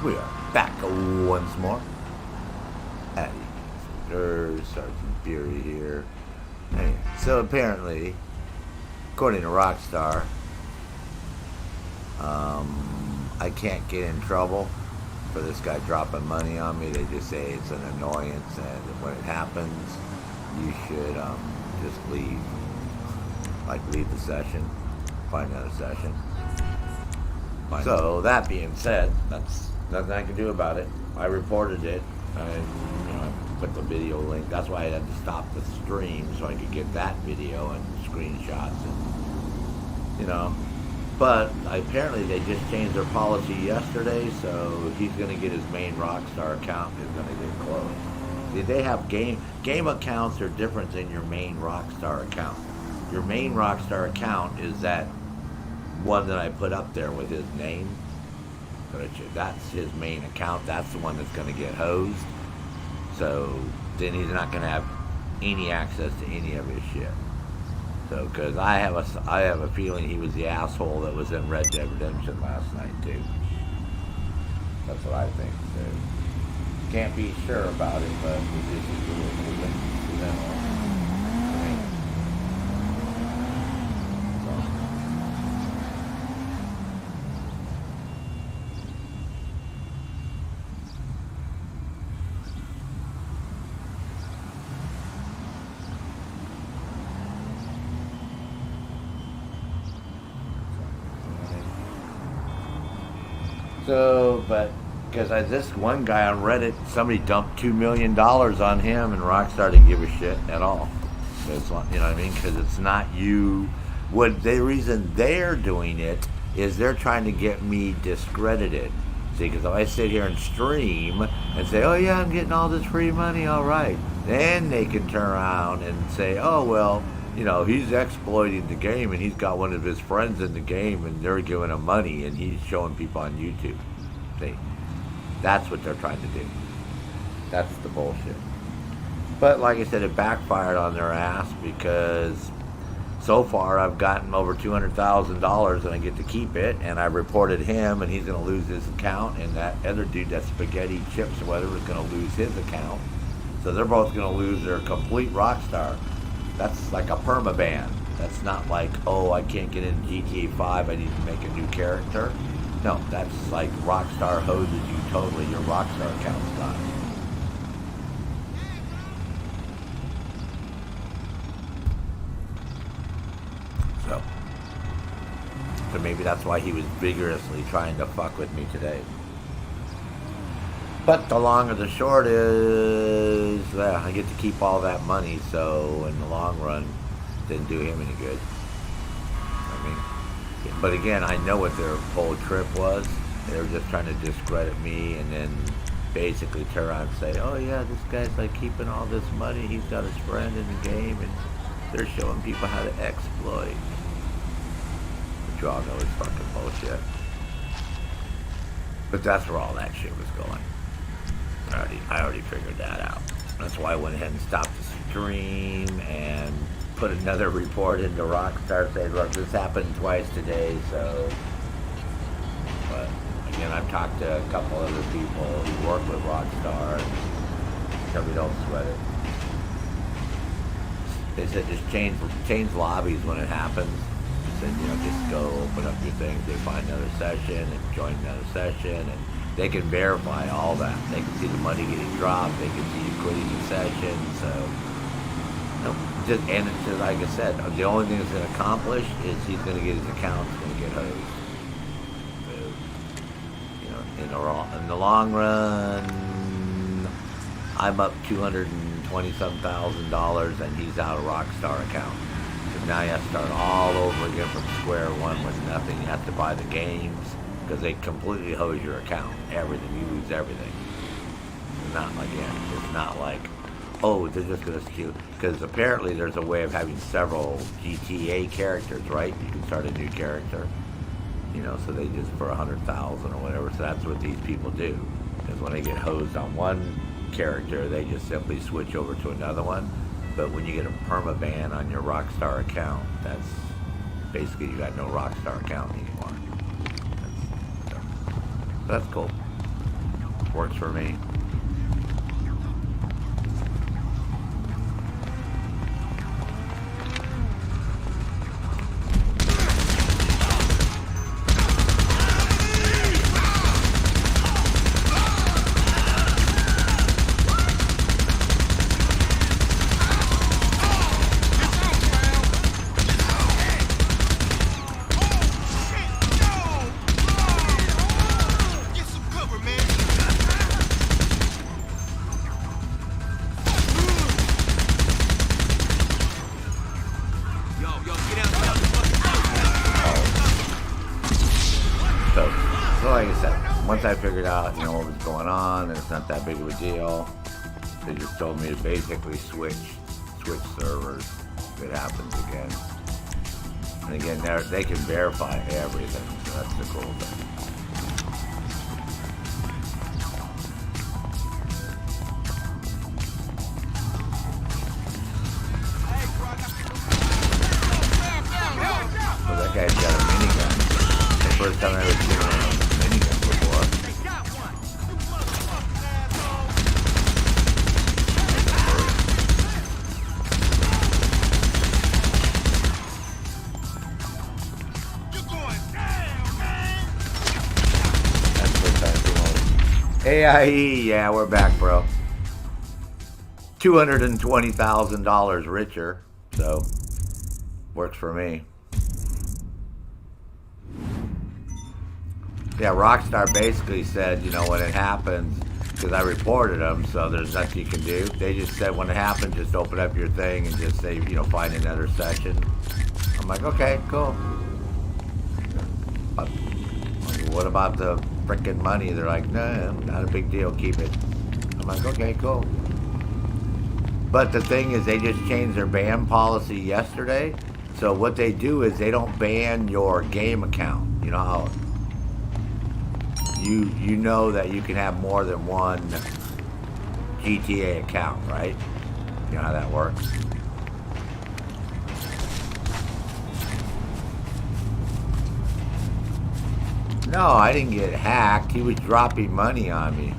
We are back once more. At Sergeant Fury here. Anyway, so apparently, according to Rockstar, I can't get in trouble for this guy dropping money on me. They just say it's an annoyance, and when it happens, you should just leave. Like, leave the session, find another session. So that being said, that's nothing I can do about it. I reported it. I put the video link. That's why I had to stop the stream so I could get that video and screenshots and But apparently they just changed their policy yesterday, so he's going to get his main Rockstar account is going to get closed. See, they have game accounts are different than your main Rockstar account. Your main Rockstar account is that one that I put up there with his name. That's his main account. That's the one that's going to get hosed. So then he's not going to have any access to any of his shit. So, because I have a feeling he was the asshole that was in Red Dead Redemption last night too. That's what I think too. Can't be sure about it, but this is the way. But because this one guy on Reddit, somebody dumped $2 million on him, and Rockstar didn't give a shit at all. So it's, you know what I mean? Because it's not you. The reason they're doing it is they're trying to get me discredited. See, because if I sit here and stream and say, oh yeah, I'm getting all this free money, all right. Then they can turn around and say, oh, well, he's exploiting the game, and he's got one of his friends in the game, and they're giving him money, and he's showing people on YouTube. See, that's what they're trying to do. That's the bullshit. But like I said, it backfired on their ass because so far I've gotten over $200,000 and I get to keep it, and I reported him, and he's going to lose his account, and that other dude, that Spaghetti Chips or whatever, is going to lose his account. So they're both going to lose their complete Rockstar. That's like a permaban. That's not like, oh, I can't get into GTA 5, I need to make a new character. No, that's like Rockstar hoses you totally. Your Rockstar account's gone. So maybe that's why he was vigorously trying to fuck with me today. But the long or the short is, I get to keep all that money, so in the long run, it didn't do him any good. But again, I know what their whole trip was. They were just trying to discredit me and then basically turn around and say, oh yeah, this guy's like keeping all this money. He's got his friend in the game, and they're showing people how to exploit. But you all know it's fucking bullshit. But that's where all that shit was going. I already figured that out. That's why I went ahead and stopped the stream and put another report into Rockstar saying, look, this happened twice today, so. But again, I've talked to a couple other people who work with Rockstar, and tell me don't sweat it. They said just change lobbies when it happens. They said, just go open up your things, they find another session and join another session, and they can verify all that. They can see the money getting dropped, they can see you quitting the session, so. And it's just, like I said, the only thing it's going to accomplish is he's going to get his account, he's going to get hosed. In the long run, I'm up $220,000, and he's out of Rockstar account. So now you have to start all over again from square one with nothing. You have to buy the games because they completely hose your account. Everything, you lose everything. It's not like oh, they're just going to steal, because apparently there's a way of having several GTA characters, right? You can start a new character, so they just, for 100,000 or whatever, so that's what these people do, because when they get hosed on one character, they just simply switch over to another one. But when you get a permaban on your Rockstar account, that's basically you got no Rockstar account anymore. That's cool. Works for me. So like I said, once I figured out, you know, what was going on, and it's not that big of a deal, they just told me to basically switch servers if it happens again. And again, they can verify everything, so that's the cool thing. So that guy's got a minigun. The first time I ever seen one of those miniguns before. That's the first time I seen one. AIE, yeah, we're back, bro. $220,000 richer, so works for me. Yeah, Rockstar basically said, you know, when it happens, because I reported them, so there's nothing you can do. They just said when it happens, just open up your thing and just say, you know, find another session. I'm like, okay, cool. But what about the frickin' money? They're like, no, not a big deal, keep it. I'm like, okay, cool. But the thing is, they just changed their ban policy yesterday. So what they do is they don't ban your game account. You know how you know that you can have more than one GTA account, right? You know how that works? No, I didn't get hacked. He was dropping money on me.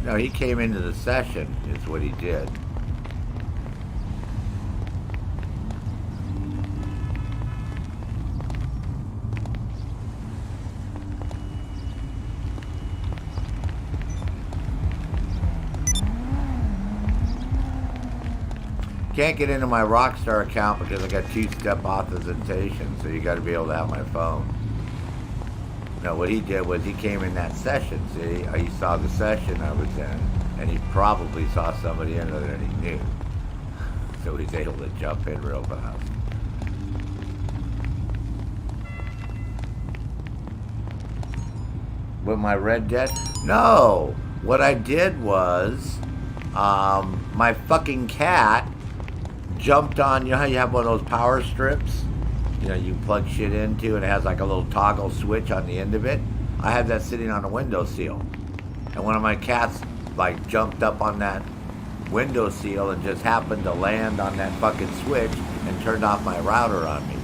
No, he came into the session, is what he did. Can't get into my Rockstar account because I got two-step authentication, so you got to be able to have my phone. No, what he did was he came in that session, see? He saw the session I was in, and he probably saw somebody in there that he knew. So he's able to jump in real fast. With my Red Dead? No! What I did was, my fucking cat jumped on, you know how you have one of those power strips? You know, you plug shit into and it has like a little toggle switch on the end of it. I had that sitting on a windowsill. And one of my cats like jumped up on that windowsill and just happened to land on that fucking switch and turned off my router on me.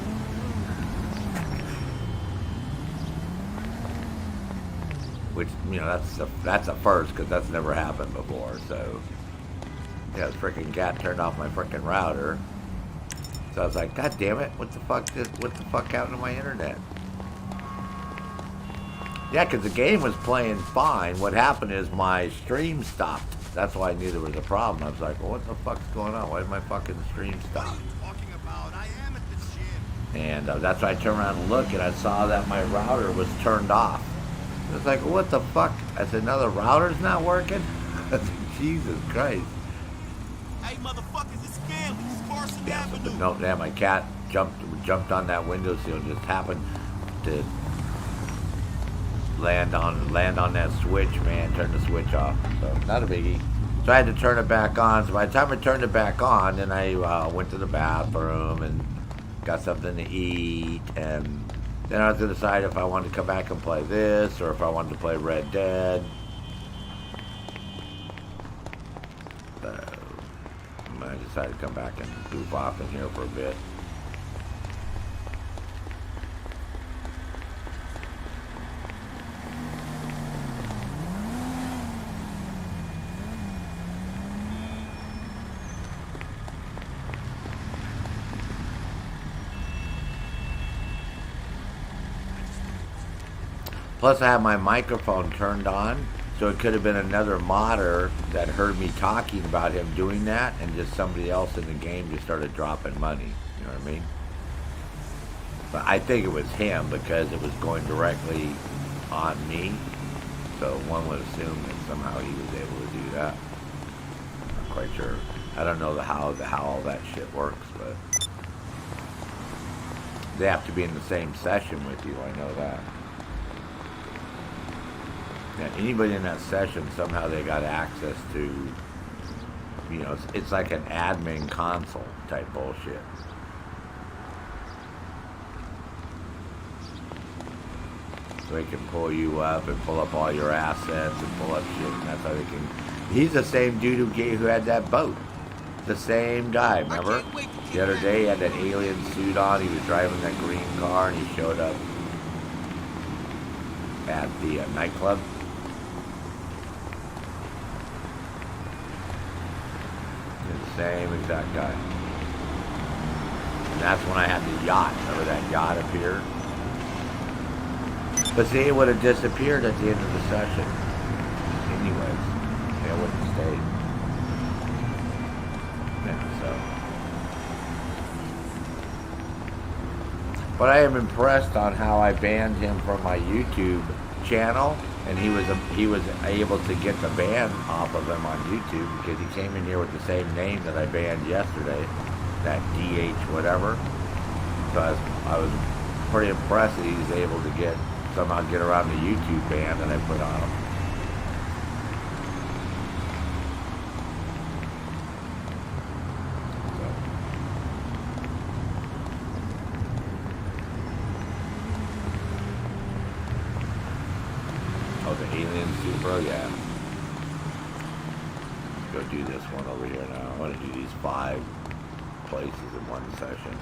Which, you know, that's a first because that's never happened before. So, yeah, the freaking cat turned off my freaking router. So I was like, God damn it, what the fuck happened to my internet? Yeah, because the game was playing fine. What happened is my stream stopped. That's why I knew there was a problem. I was like, well, what the fuck's going on? Why did my fucking stream stop? And that's why I turned around and looked, and I saw that my router was turned off. I was like, what the fuck? I said, no, the router's not working? I said, Jesus Christ. Hey, motherfuckers, it's scary. Yeah, so, but no, yeah, my cat jumped on that windowsill and just happened to land on that switch, man. Turn the switch off. So not a biggie. So I had to turn it back on. So by the time I turned it back on, then I went to the bathroom and got something to eat, and Then I was going to decide if I wanted to come back and play this or if I wanted to play Red Dead. So I decided to come back and goof off in here for a bit. Plus I have my microphone turned on, so it could have been another modder that heard me talking about him doing that, and just somebody else in the game just started dropping money. You know what I mean? But I think it was him because it was going directly on me. So one would assume that somehow he was able to do that. I'm not quite sure. I don't know how all that shit works, but they have to be in the same session with you. I know that. Yeah, anybody in that session, somehow they got access to, you know, it's like an admin console type bullshit. So they can pull you up and pull up all your assets and pull up shit, and that's how they can. He's the same dude who had that boat. The same guy, remember? The other day he had that alien suit on, he was driving that green car, and he showed up at the nightclub. Same exact guy. And that's when I had the yacht. Remember that yacht up here? But see, it would have disappeared at the end of the session. Anyways, it wouldn't have stayed. Yeah, so. But I am impressed on how I banned him from my YouTube channel. And he was able to get the ban off of him on YouTube because he came in here with the same name that I banned yesterday, that DH whatever. So I was pretty impressed that he was able to somehow get around the YouTube ban that I put on him. Bro, yeah. Let's go do this one over here now. I want to do these 5 places in one session.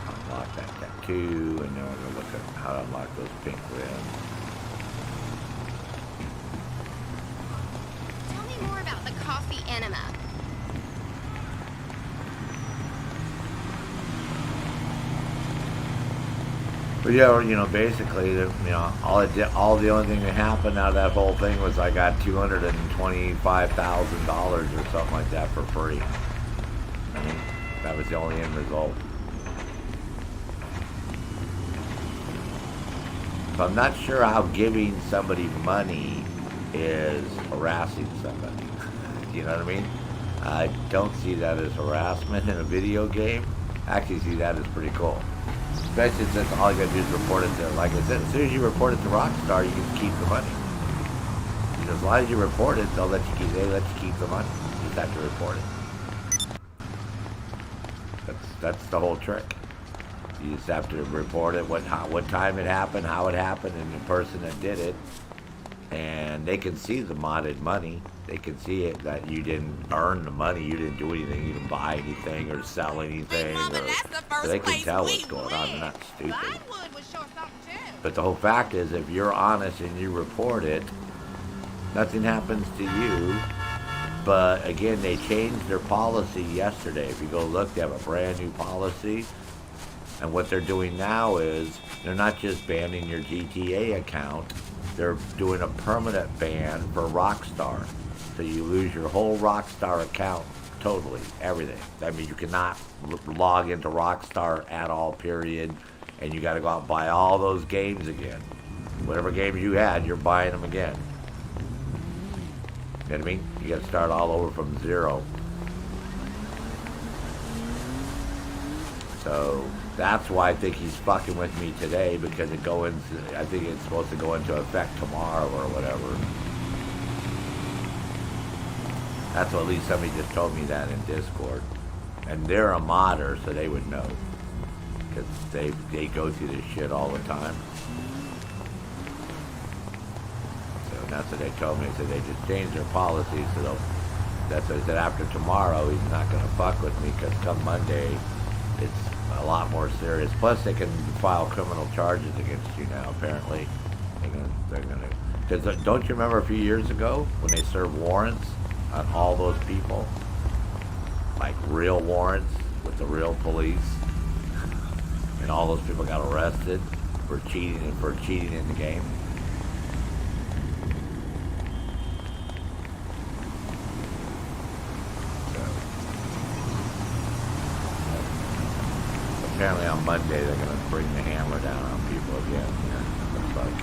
Unlock that tattoo, and then we're going to look at how to unlock those pink rims. Tell me more about the coffee enema. But yeah, you know, basically, you know, all the only thing that happened out of that whole thing was I got $225,000 or something like that for free. I mean, that was the only end result. So I'm not sure how giving somebody money is harassing somebody. You know what I mean? I don't see that as harassment in a video game. I actually see that as pretty cool. Especially since all you gotta do is report it to, like I said, as soon as you report it to Rockstar, you can keep the money. You know, as long as you report it, they let you keep the money. You just have to report it. That's the whole trick. You just have to report it, what time it happened, how it happened, and the person that did it. And they can see the modded money. They can see it that you didn't earn the money, you didn't do anything, you didn't buy anything or sell anything. So they can tell what's going on. They're not stupid. But the whole fact is, if you're honest and you report it, nothing happens to you. But again, they changed their policy yesterday. If you go look, they have a brand new policy. And what they're doing now is, they're not just banning your GTA account, they're doing a permanent ban for Rockstar. So you lose your whole Rockstar account, totally, everything. I mean, you cannot log into Rockstar at all, period. And you gotta go out and buy all those games again. Whatever games you had, you're buying them again. You know what I mean? You gotta start all over from zero. So that's why I think he's fucking with me today, because I think it's supposed to go into effect tomorrow or whatever. That's what at least somebody just told me that in Discord. And they're a modder, so they would know. because they go through this shit all the time. So that's what they told me. They said they just changed their policy, so that's what I said. After tomorrow, he's not going to fuck with me, because come Monday, it's a lot more serious. Plus, they can file criminal charges against you now. Apparently, they're gonna. Because don't you remember a few years ago when they served warrants on all those people, like real warrants with the real police, and all those people got arrested for cheating in the game. Apparently on Monday they're going to bring the hammer down on people again. Yeah, looks like.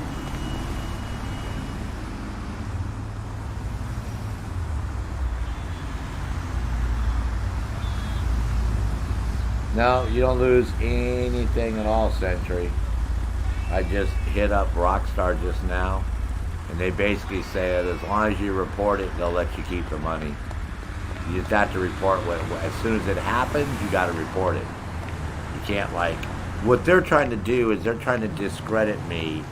No, you don't lose anything at all, Sentry. I just hit up Rockstar just now, and they basically said as long as you report it, they'll let you keep the money. You just have to report as soon as it happens, you got to report it. Can't, like, what they're trying to do is they're trying to discredit me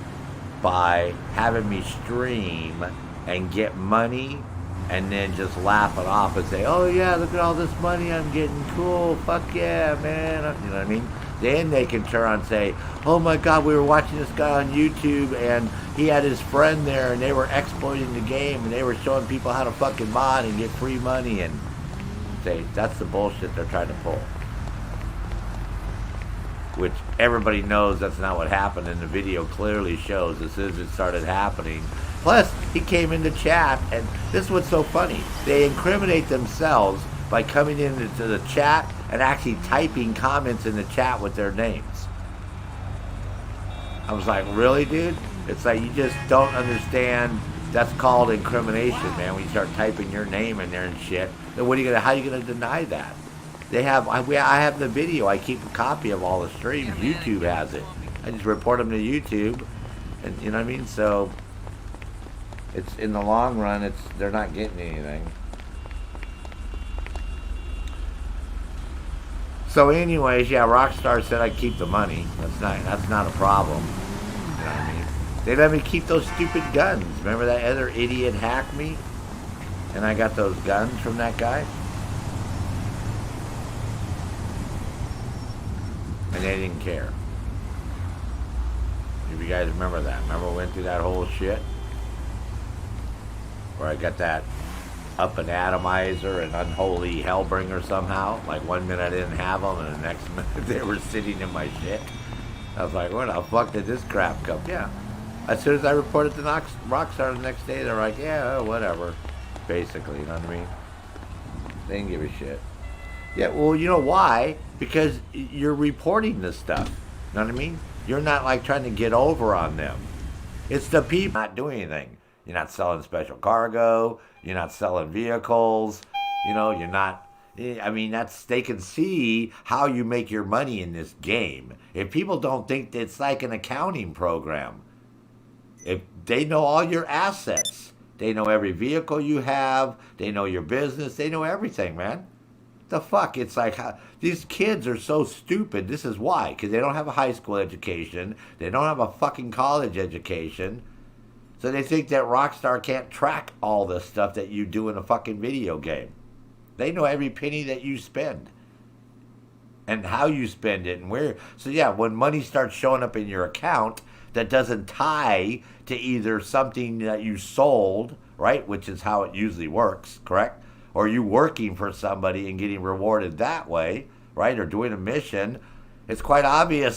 by having me stream and get money and then just laugh it off and say, oh yeah, look at all this money I'm getting, cool, fuck yeah, man, you know what I mean? Then they can turn on and say, oh my god, we were watching this guy on YouTube and he had his friend there and they were exploiting the game and they were showing people how to fucking mod and get free money, and say that's the bullshit they're trying to pull. Which everybody knows that's not what happened, and the video clearly shows as soon as it started happening. Plus, he came into chat, and this is what's so funny. They incriminate themselves by coming into the chat and actually typing comments in the chat with their names. I was like, really, dude? It's like, you just don't understand. That's called incrimination, man, when you start typing your name in there and shit. Then how are you gonna deny that? I have the video. I keep a copy of all the streams. YouTube has it. I just report them to YouTube, and you know what I mean. So it's in the long run, they're not getting anything. So, anyways, yeah, Rockstar said I'd keep the money. That's not a problem. You know what I mean? They let me keep those stupid guns. Remember that other idiot hacked me, and I got those guns from that guy. And they didn't care. If you guys remember that. Remember we went through that whole shit? Where I got that up and atomizer and unholy hellbringer somehow. Like 1 minute I didn't have them and the next minute they were sitting in my shit. I was like, where the fuck did this crap come? Yeah. As soon as I reported to Rockstar the next day, they're like, yeah, whatever. Basically, you know what I mean? They didn't give a shit. Yeah, well, you know why? Because you're reporting this stuff. You know what I mean? You're not like trying to get over on them. It's the people not doing anything. You're not selling special cargo. You're not selling vehicles. You know, you're not. I mean, they can see how you make your money in this game. If people don't think that it's like an accounting program, if they know all your assets, they know every vehicle you have, they know your business, they know everything, man. The fuck? It's like, these kids are so stupid. This is why. Because they don't have a high school education. They don't have a fucking college education. So they think that Rockstar can't track all the stuff that you do in a fucking video game. They know every penny that you spend. And how you spend it and where. So yeah, when money starts showing up in your account that doesn't tie to either something that you sold, right? Which is how it usually works, correct? Or you working for somebody and getting rewarded that way, right? Or doing a mission, it's quite obvious